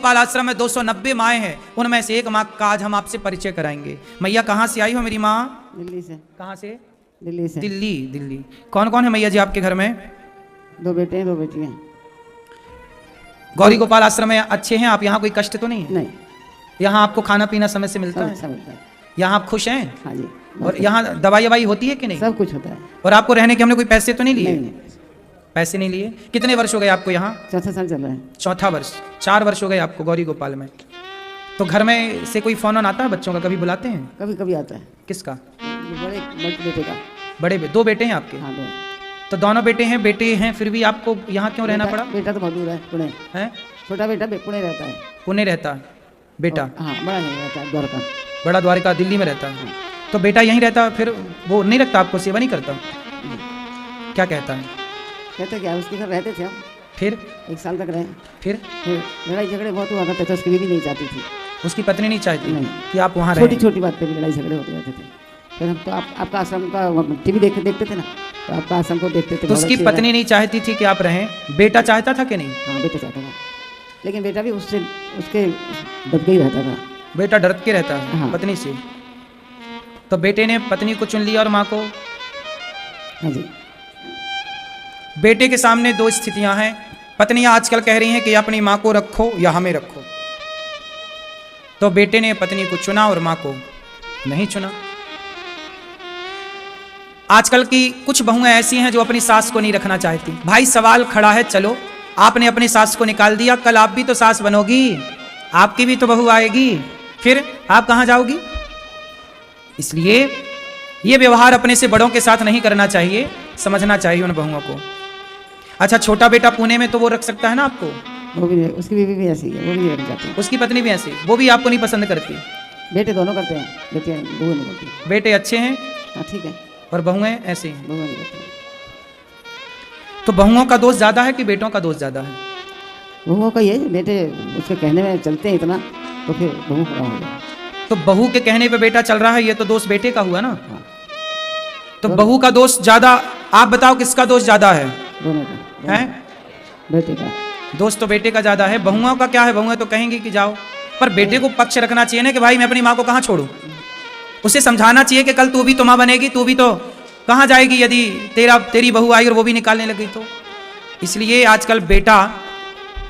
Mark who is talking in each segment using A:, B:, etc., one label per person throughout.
A: गोपाल आश्रम में 290 माएँ हैं, उनमें से एक माँ का आज हम आपसे परिचय कराएंगे। मैया कहाँ से आई हो मेरी माँ?
B: दिल्ली से।
A: कहाँ से?
B: दिल्ली से।
A: दिल्ली। कौन कौन है मैया जी आपके घर में?
B: 2 बेटे हैं 2 बेटियाँ।
A: गौरी गोपाल आश्रम में अच्छे हैं आप? यहाँ कोई कष्ट तो नहीं है?
B: नहीं।
A: यहाँ आपको खाना पीना समय से मिलता है?
B: सब मिलता है।
A: यहाँ आप खुश हैं?
B: हाँ जी।
A: और यहाँ दवाई ववाई होती है कि नहीं?
B: सब कुछ होता है।
A: और आपको रहने के हमने कोई पैसे तो नहीं लिए?
B: नहीं।
A: पैसे नहीं लिए। कितने वर्ष हो गए आपको यहाँ?
B: 4 साल चल रहा है।
A: 4था वर्ष। 4 वर्ष हो गए आपको गौरी गोपाल में। तो घर में से कोई फोन आता है बच्चों का? कभी बुलाते हैं?
B: कभी कभी आता है।
A: किसका?
B: बड़े बेटे का।
A: बड़े 2 बेटे हैं आपके?
B: हाँ 2।
A: तो दोनों बेटे हैं, फिर भी आपको यहाँ क्यों रहना पड़ा?
B: बेटा तो बहुत दूर है, पुणे
A: है।
B: छोटा बेटा पुणे रहता है।
A: पुणे रहता है बेटा?
B: हाँ, बड़ा नहीं रहता है, द्वारका।
A: बड़ा द्वारका दिल्ली में रहता है। तो बेटा यहीं रहता, फिर वो नहीं रखता आपको, सेवा नहीं करता? क्या कहता है?
B: कहते क्या, उसके घर रहते थे हम।
A: फिर
B: 1 साल तक रहे।
A: फिर
B: लड़ाई झगड़े बहुत हुआ करते थे, उसकी बीवी नहीं चाहती थी।
A: उसकी पत्नी नहीं चाहती
B: नहीं।
A: कि आप वहाँ रहें?
B: छोटी बात पे भी लड़ाई झगड़े होते रहते थे। फिर हम तो आपका आश्रम का टीवी देखते थे ना, तो आपका आश्रम को देखते थे।
A: तो उसकी पत्नी नहीं चाहती थी कि आप रहें, बेटा चाहता था कि नहीं?
B: हाँ, बेटा चाहता था, लेकिन बेटा भी उसके डर के ही रहता था।
A: बेटा डर के रहता है?
B: हाँ।
A: पत्नी से। तो बेटे ने पत्नी को चुन लिया और माँ को?
B: हाँ जी।
A: बेटे के सामने 2 स्थितियां हैं। पत्नियां आजकल कह रही हैं कि अपनी माँ को रखो या हमें रखो। तो बेटे ने पत्नी को चुना और माँ को नहीं चुना। आजकल की कुछ बहुएं ऐसी हैं जो अपनी सास को नहीं रखना चाहती। भाई सवाल खड़ा है, चलो आपने अपनी सास को निकाल दिया, कल आप भी तो सास बनोगी, आपकी भी तो बहू आएगी, फिर आप कहां जाओगी? इसलिए ये व्यवहार अपने से बड़ों के साथ नहीं करना चाहिए, समझना चाहिए उन बहुओं को। अच्छा, छोटा बेटा पुणे में, तो वो रख सकता है ना आपको?
B: वो भी, उसकी बीवी भी ऐसी है, वो भी रख जाती है।
A: उसकी पत्नी भी ऐसी, वो भी आपको नहीं पसंद करती?
B: बेटे दोनों करते हैं, बेटियाँ बहू नहीं करती।
A: बेटे अच्छे हैं?
B: हाँ ठीक है।
A: और बहुएं ऐसी हैं?
B: बहू नहीं करती।
A: तो बहुओं का दोष ज्यादा है कि बेटों का दोष ज्यादा है?
B: बहुओं का ये, बेटे उसके कहने में चलते हैं इतना, तो फिर बहू का हो जाए।
A: तो बहू के कहने पे बेटा चल रहा है, ये तो दोष बेटे का हुआ ना?
B: हाँ।
A: तो बहू का दोष ज्यादा, आप बताओ किसका दोष ज्यादा है?
B: दोनों का
A: हैं?
B: बेटे का
A: दोष तो बेटे का ज्यादा है। बहुओं का क्या है? बहुएं तो कहेंगी कि जाओ, पर बेटे को पक्ष रखना चाहिए ना कि भाई मैं अपनी माँ को कहाँ छोड़ू। उसे समझाना चाहिए कि कल तू भी तो माँ बनेगी, तू भी तो कहाँ जाएगी यदि तेरी बहू आई और वो भी निकालने लगी तो। इसलिए आजकल बेटा,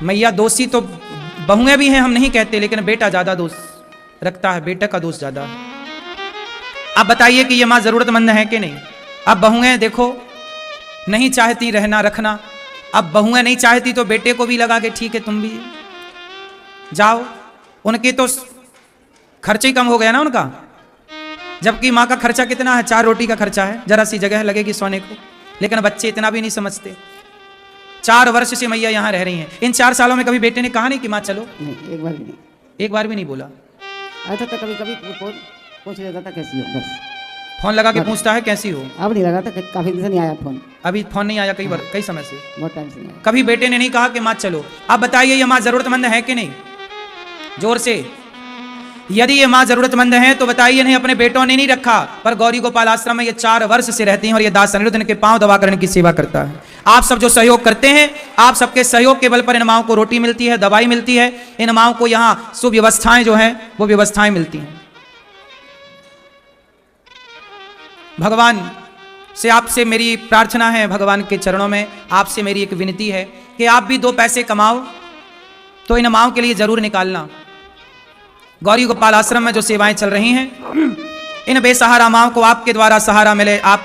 A: मैया दोषी तो बहुएं भी हैं, हम नहीं कहते, लेकिन बेटा ज्यादा दोष रखता है, बेटा का दोष ज्यादा है। आप बताइए कि ये माँ जरूरतमंद है कि नहीं? अब बहुएं देखो नहीं चाहती रहना रखना, अब बहुएं नहीं चाहती तो बेटे को भी लगा के ठीक है तुम भी जाओ। उनके तो खर्चे ही कम हो गया ना उनका, जबकि माँ का खर्चा कितना है? 4 रोटी का खर्चा है, जरा सी जगह लगेगी सोने को। लेकिन बच्चे इतना भी नहीं समझते। 4 वर्ष से मैया यहाँ रह रही हैं। इन 4 सालों में कभी बेटे ने कहा नहीं कि माँ चलो?
B: नहीं, एक बार भी नहीं।
A: एक बार भी नहीं बोला?
B: अच्छा, तो कभी कभी पूछ लेता था कैसी हो, बस।
A: फोन लगा के पूछता है कैसी हो?
B: अब नहीं लगा था, काफी दिन से नहीं आया फोन।
A: अभी फोन नहीं आया कई समय से?
B: बहुत टाइम से नहीं आया।
A: कभी बेटे ने नहीं कहा कि माँ चलो? आप बताइए ये माँ जरूरतमंद है कि नहीं? जोर से। यदि ये माँ जरूरतमंद है तो बताइए नहीं अपने बेटों ने नहीं रखा, पर गौरी गोपाल आश्रम में ये 4 वर्ष से रहती हैं और ये दास अनिरुद्ध इनके पांव दबा कर इनकी सेवा करता है। आप सब जो सहयोग करते हैं, आप सबके सहयोग के बल पर इन माओं को रोटी मिलती है, दवाई मिलती है, इन माओं को यहाँ सुव्यवस्थाएं जो हैं वो व्यवस्थाएं मिलती हैं। भगवान से आपसे मेरी प्रार्थना है, भगवान के चरणों में आपसे मेरी एक विनती है कि आप भी 2 पैसे कमाओ तो इन माओं के लिए जरूर निकालना। गौरी गोपाल आश्रम में जो सेवाएं चल रही हैं, इन बेसहारा माओं को आपके द्वारा सहारा मिले। आप